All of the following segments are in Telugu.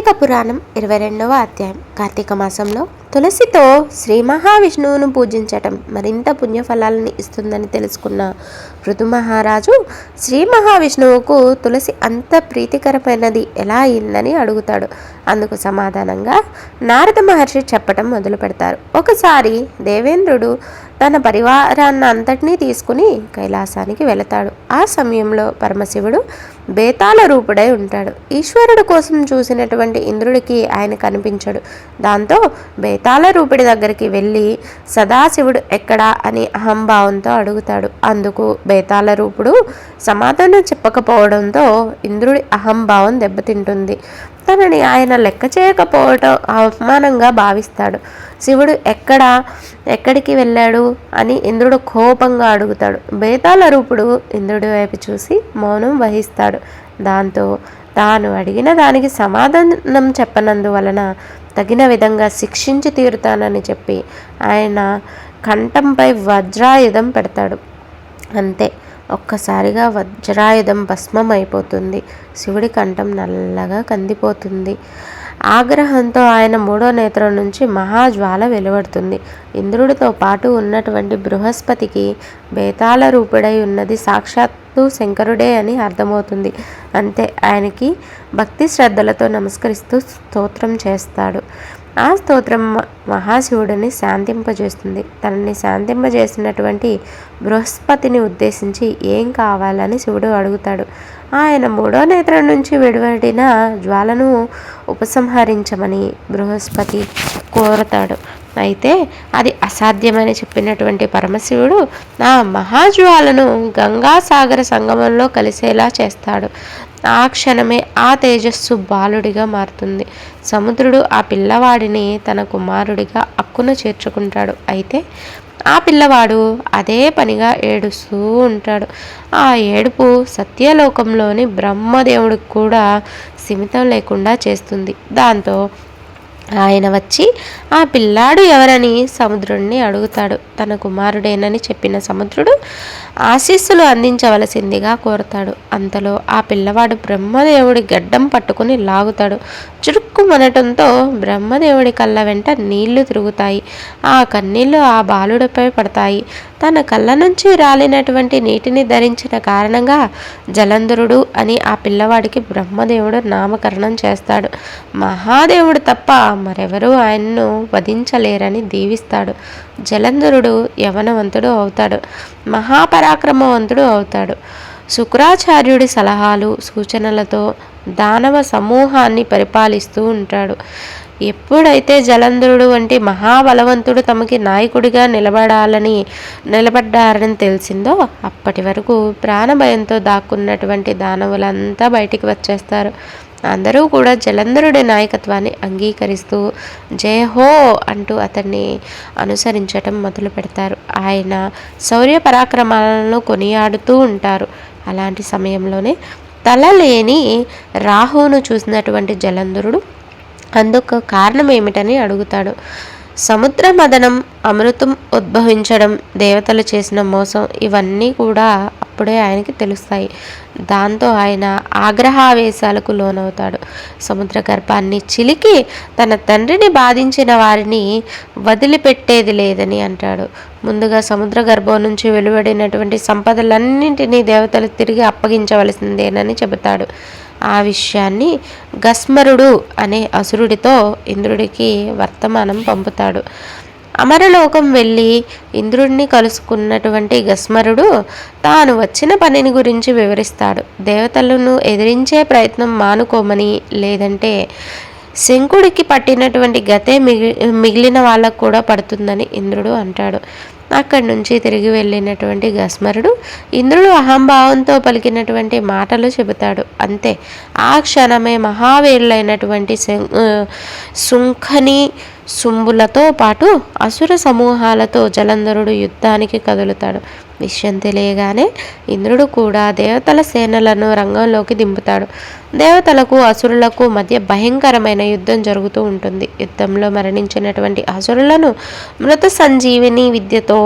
కార్తీక పురాణం 22వ అధ్యాయం. కార్తీక మాసంలో తులసితో శ్రీ మహావిష్ణువును పూజించటం మరింత పుణ్యఫలాలని ఇస్తుందని తెలుసుకున్న పృథు మహారాజు శ్రీ మహావిష్ణువుకు తులసి అంత ప్రీతికరమైనది ఎలా అయిందని అడుగుతాడు. అందుకు సమాధానంగా నారద మహర్షి చెప్పటం మొదలు పెడతారు. ఒకసారి దేవేంద్రుడు తన పరివారాన్ని అంతటినీ తీసుకుని కైలాసానికి వెళతాడు. ఆ సమయంలో పరమశివుడు బేతాళ రూపుడై ఉంటాడు. ఈశ్వరుడు కోసం చూసినటువంటి ఇంద్రుడికి ఆయన కనిపించడు. దాంతో బేతాళ రూపుడి దగ్గరికి వెళ్ళి సదాశివుడు ఎక్కడా అని అహంభావంతో అడుగుతాడు. అందుకు బేతాళ రూపుడు సమాధానం చెప్పకపోవడంతో ఇంద్రుడి అహంభావం దెబ్బతింటుంది. తనని ఆయన లెక్క చేయకపోవటం అవమానంగా భావిస్తాడు. శివుడు ఎక్కడికి వెళ్ళాడు అని ఇంద్రుడు కోపంగా అడుగుతాడు. బేతాళ రూపుడు ఇంద్రుడి వైపు చూసి మౌనం వహిస్తాడు. దాంతో తాను అడిగిన దానికి సమాధానం చెప్పనందువలన తగిన విధంగా శిక్షించి తీరుతానని చెప్పి ఆయన కంఠంపై వజ్రాయుధం పెడతాడు. అంతే, ఒక్కసారిగా వజ్రాయుధం భస్మం అయిపోతుంది. శివుడి కంఠం నల్లగా కందిపోతుంది. ఆగ్రహంతో ఆయన మూడో నేత్రం నుంచి మహాజ్వాల వెలువడుతుంది. ఇంద్రుడితో పాటు ఉన్నటువంటి బృహస్పతికి బేతాళ రూపుడై ఉన్నది సాక్షాత్తు శంకరుడే అని అర్థమవుతుంది. అంతే, ఆయనకి భక్తి శ్రద్ధలతో నమస్కరిస్తూ స్తోత్రం చేస్తాడు. ఆ స్తోత్రం మహాశివుడిని శాంతింపజేస్తుంది. తనని శాంతింపజేసినటువంటి బృహస్పతిని ఉద్దేశించి ఏం కావాలని శివుడు అడుగుతాడు. ఆయన మూడో నేత్రం నుంచి వెలువడిన జ్వాలను ఉపసంహరించమని బృహస్పతి కోరతాడు. అయితే అది అసాధ్యమని చెప్పినటువంటి పరమశివుడు ఆ మహాజ్వాలను గంగాసాగర సంగమంలో కలిసేలా చేస్తాడు. ఆ క్షణమే ఆ తేజస్సు బాలుడిగా మారుతుంది. సముద్రుడు ఆ పిల్లవాడిని తన కుమారుడిగా అక్కున చేర్చుకుంటాడు. అయితే ఆ పిల్లవాడు అదే పనిగా ఏడుస్తూ ఉంటాడు. ఆ ఏడుపు సత్యలోకంలోని బ్రహ్మదేవుడికి కూడా సిమితం లేకుండా చేస్తుంది. దాంతో ఆయన వచ్చి ఆ పిల్లాడు ఎవరని సముద్రుడిని అడుగుతాడు. తన కుమారుడేనని చెప్పిన సముద్రుడు ఆశీస్సులు అందించవలసిందిగా కోరతాడు. అంతలో ఆ పిల్లవాడు బ్రహ్మదేవుడి గడ్డం పట్టుకుని లాగుతాడు. చురుక్కుమనటంతో బ్రహ్మదేవుడి కళ్ళ వెంట నీళ్లు తిరుగుతాయి. ఆ కన్నీళ్లు ఆ బాలుడిపై పడతాయి. తన కళ్ళ నుంచి రాలినటువంటి నీటిని ధరించిన కారణంగా జలంధరుడు అని ఆ పిల్లవాడికి బ్రహ్మదేవుడు నామకరణం చేస్తాడు. మహాదేవుడు తప్ప మరెవరూ ఆయన్ను వధించలేరని దీవిస్తాడు. జలంధరుడు యవనవంతుడు అవుతాడు. మహాపరాక్రమవంతుడు అవుతాడు. శుక్రాచార్యుడి సలహాలు సూచనలతో దానవ సమూహాన్ని పరిపాలిస్తూ ఉంటాడు. ఎప్పుడైతే జలంధరుడు వంటి మహాబలవంతుడు తమకి నాయకుడిగా నిలబడ్డారని తెలిసిందో అప్పటి వరకు ప్రాణభయంతో దాక్కున్నటువంటి దానవులంతా బయటికి వచ్చేస్తారు. అందరూ కూడా జలంధరుడి నాయకత్వాన్ని అంగీకరిస్తూ జయహో అంటూ అతన్ని అనుసరించటం మొదలు పెడతారు. ఆయన శౌర్య పరాక్రమాలను కొనియాడుతూ ఉంటారు. అలాంటి సమయంలోనే తలలేని రాహువును చూసినటువంటి జలంధరుడు అందుకు కారణం ఏమిటని అడుగుతాడు. సముద్ర మదనం, అమృతం ఉద్భవించడం, దేవతలు చేసిన మోసం ఇవన్నీ కూడా అప్పుడే ఆయనకి తెలుస్తాయి. దాంతో ఆయన ఆగ్రహావేశాలకు లోనవుతాడు. సముద్ర గర్భాన్ని చిలికి తన తండ్రిని బాధించిన వారిని వదిలిపెట్టేది లేదని అంటాడు. ముందుగా సముద్ర గర్భం నుంచి వెలువడినటువంటి సంపదలన్నింటినీ దేవతలు తిరిగి అప్పగించవలసిందేనని చెబుతాడు. ఆ విషయాన్ని గస్మరుడు అనే అసురుడితో ఇంద్రుడికి వర్తమానం పంపుతాడు. అమరలోకం వెళ్ళి ఇంద్రుడిని కలుసుకున్నటువంటి గస్మరుడు తాను వచ్చిన పనిని గురించి వివరిస్తాడు. దేవతలను ఎదిరించే ప్రయత్నం మానుకోమని, లేదంటే శంకుడికి పట్టినటువంటి గతే మిగిలిన వాళ్ళకు కూడా పడుతుందని ఇంద్రుడు అంటాడు. అక్కడి నుంచి తిరిగి వెళ్ళినటువంటి గస్మరుడు ఇంద్రుడు అహంభావంతో పలికినటువంటి మాటలు చెబుతాడు. అంతే, ఆ క్షణమే మహావీరులైనటువంటి శుంఖని శుంభులతో పాటు అసుర సమూహాలతో జలంధరుడు యుద్ధానికి కదులుతాడు. విషయం తెలియగానే ఇంద్రుడు కూడా దేవతల సేనలను రంగంలోకి దింపుతాడు. దేవతలకు అసురులకు మధ్య భయంకరమైన యుద్ధం జరుగుతూ ఉంటుంది. యుద్ధంలో మరణించినటువంటి అసురులను మృత సంజీవిని విద్యతో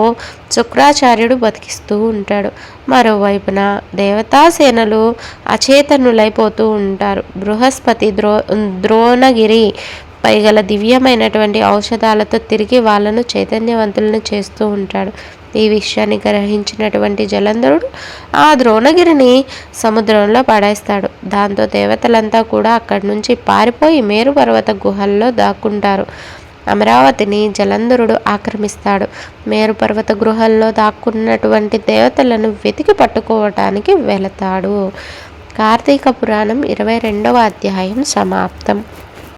శుక్రాచార్యుడు బతికిస్తూ ఉంటాడు. మరోవైపున దేవతాసేనలు అచేతనులైపోతూ ఉంటారు. బృహస్పతి ద్రోణగిరి పైగల దివ్యమైనటువంటి ఔషధాలతో తిరిగి వాళ్ళను చైతన్యవంతులను చేస్తూ ఉంటాడు. ఈ విషయాన్ని గ్రహించినటువంటి జలంధరుడు ఆ ద్రోణగిరిని సముద్రంలో పడేస్తాడు. దాంతో దేవతలంతా కూడా అక్కడి నుంచి పారిపోయి మేరు పర్వత గుహల్లో దాక్కుంటారు. అమరావతిని జలంధరుడు ఆక్రమిస్తాడు. మేరు పర్వత గృహల్లో దాక్కున్నటువంటి దేవతలను వెతికి పట్టుకోవటానికి వెళతాడు. కార్తీక పురాణం 22వ అధ్యాయం సమాప్తం.